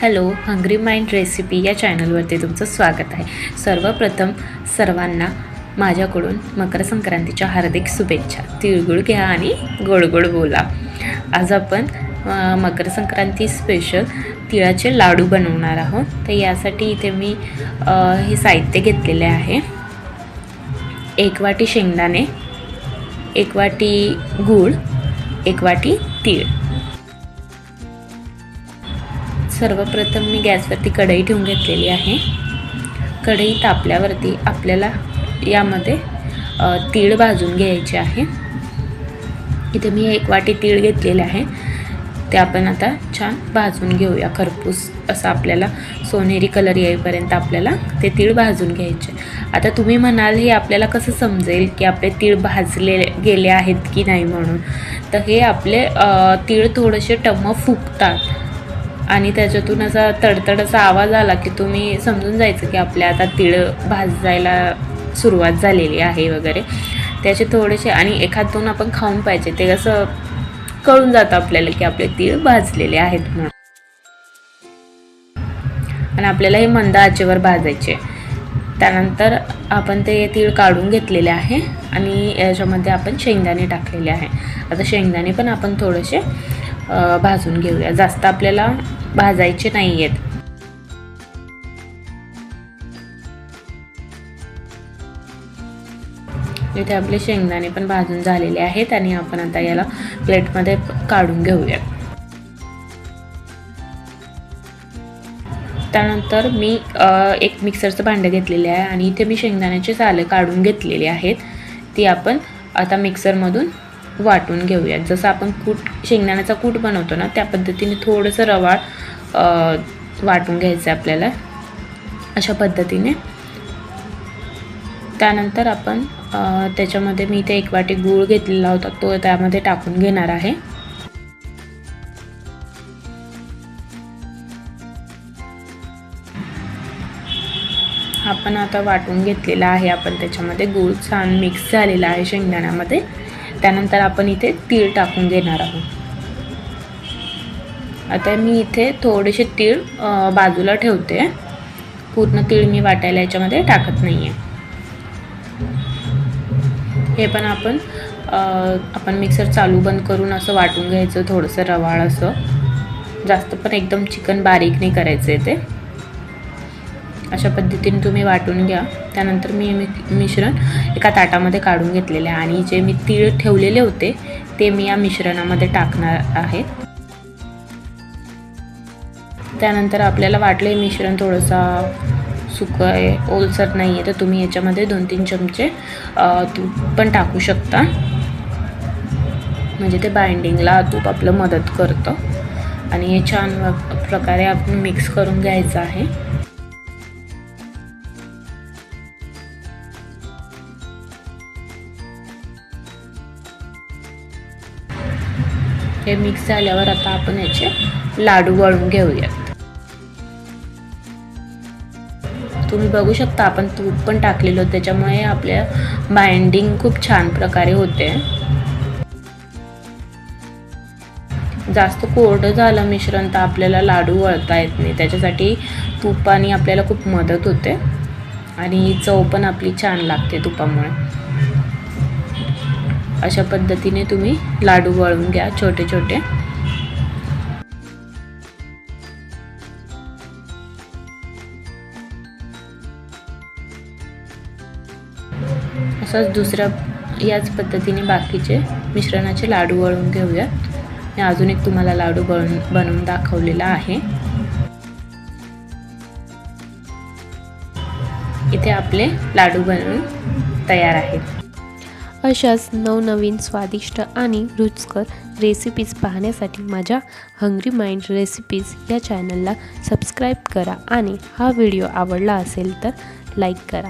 Hello, hungry mind recipe या चॅनलवरती तुमचं स्वागत आहे। सर्वप्रथम सर्वांना माझ्याकडून मकर संक्रांतीच्या हार्दिक शुभेच्छा। तिळगुळ घ्या आणि गोड गोड बोला। आज आपण मकर संक्रांती स्पेशल तिळाचे लाडू बनवणार आहोत। तर यासाठी इथे मी हे साहित्य घेतलेले आहे। 1 वाटी शेंगदाणे, 1 वाटी गूळ, 1 वाटी तीळ। सर्वप्रथम मी गॅसवरती कढई ठेवून घेतलेली आहे। कढई तापल्यावरती आपल्याला यामध्ये तीळ भाजून घ्यायचे आहे। इथे मी 1 वाटी तीळ घेतलेले आहे, ते आपण आता छान भाजून घेऊया। खरपूस असं आपल्याला सोनेरी कलर येईपर्यंत आपल्याला ते तीळ भाजून घ्यायचे। आता तुम्ही म्हणाल हे आपल्याला कसं समजेल की आपले तीळ भाजले गेले आहेत की नाही म्हणून। तर हे आपले तीळ थोडेसे टम्म फुगतात आणि त्याच्यातून असा तडतड असा आवाज आला की तुम्ही समजून जायचं की आपल्या आता तीळ भाजायला सुरुवात झालेली आहे वगैरे। त्याचे थोडेसे आणि एखाद दोन आपण खाऊन पाहिजे, ते असं कळून जातं आपल्याला की आपले तीळ भाजलेले आहेत म्हणून। आणि आपल्याला हे मंद आचेवर भाजायचे। त्यानंतर आपण ते तीळ काढून घेतलेले आहे आणि याच्यामध्ये आपण शेंगदाणे टाकलेले आहे। आता शेंगदाणे पण आपण थोडेसे भाजून घेऊया, जास्त आपल्याला भाजायचे नाही आहेत। इथे आपले शेंगदाणे पण भाजून झालेले आहेत आणि आपण आता याला प्लेटमध्ये काढून घेऊया। त्यानंतर मी एक मिक्सरचं भांडं घेतलेले आहे आणि इथे मी शेंगदाण्याचे साले काढून घेतलेले आहेत, ती आपण आता मिक्सरमधून वाटून घेऊया। जसं आपण शेंगदाण्याचा कूट बनवतो ना, त्या पद्धतीने थोडंसं रवाळ वाटून घ्यायचं आपल्याला, अशा पद्धतीने। त्यानंतर आपण त्याच्यामध्ये मी इथे 1 वाटी गूळ घेतलेला होता, तो त्यामध्ये टाकून घेणार आहे। आपण आता वाटून घेतलेला आहे, आपण त्याच्यामध्ये गूळ छान मिक्स झालेला आहे शेंगदाण्यामध्ये। त्यानंतर आपण इथे तीळ टाकून घेणार आहोत। आता मी इथे थोडेसे तीळ बाजूला ठेवते, पूर्ण तीळ मी वाटायला याच्यामध्ये टाकत नाहीये। हे पण आपण मिक्सर चालू बंद करून असं वाटून घ्यायचं, थोडंसं रवाळ असं, जास्त पण एकदम चिकन बारीक नाही करायचं ते। अशा पद्धतीने तुम्ही वाटून घ्या। त्यानंतर मी मिश्रण एका ताटामध्ये काढून घेतलेले आहे आणि जे मी तीळ ठेवलेले होते ते मी या मिश्रणामध्ये टाकणार आहे। त्यानंतर आपल्याला वाटले मिश्रण थोडंसा सुकं आहे, ओलसर नाही आहे, तर तुम्ही याच्यामध्ये 2-3 चमचे तूप पण टाकू शकता, म्हणजे ते बाइंडिंगला तूप आपलं मदत करतं। आणि हे छान प्रकारे आपण मिक्स करून घ्यायचं आहे। हे मिक्स झाल्यावर आता आपण याचे लाडू वळून घेऊयात। तुम्ही बघू शकता आपण तूप पण टाकलेलं, त्याच्यामुळे आपल्या बाइंडिंग खूप छान प्रकारे होते। जास्त कोरडं झालं मिश्रण तर आपल्याला लाडू वळता येत नाही, त्याच्यासाठी तुपाने आपल्याला खूप मदत होते आणि चव पण आपली छान लागते तुपामुळे। अशा पद्धतीने तुम्ही लाडू वळून घ्या छोटे छोटे। असंच याच पद्धतीने बाकीचे मिश्रणाचे लाडू वळून घेऊया। मी अजून एक तुम्हाला लाडू बनवून दाखवलेला आहे। इथे आपले लाडू बनवून तयार आहेत। अशाच नवनवीन स्वादिष्ट आणि रुचकर रेसिपीज पाहण्यासाठी माझ्या हंग्री माइंड रेसिपीज या चॅनलला सबस्क्राईब करा आणि हा व्हिडिओ आवडला असेल तर लाईक करा।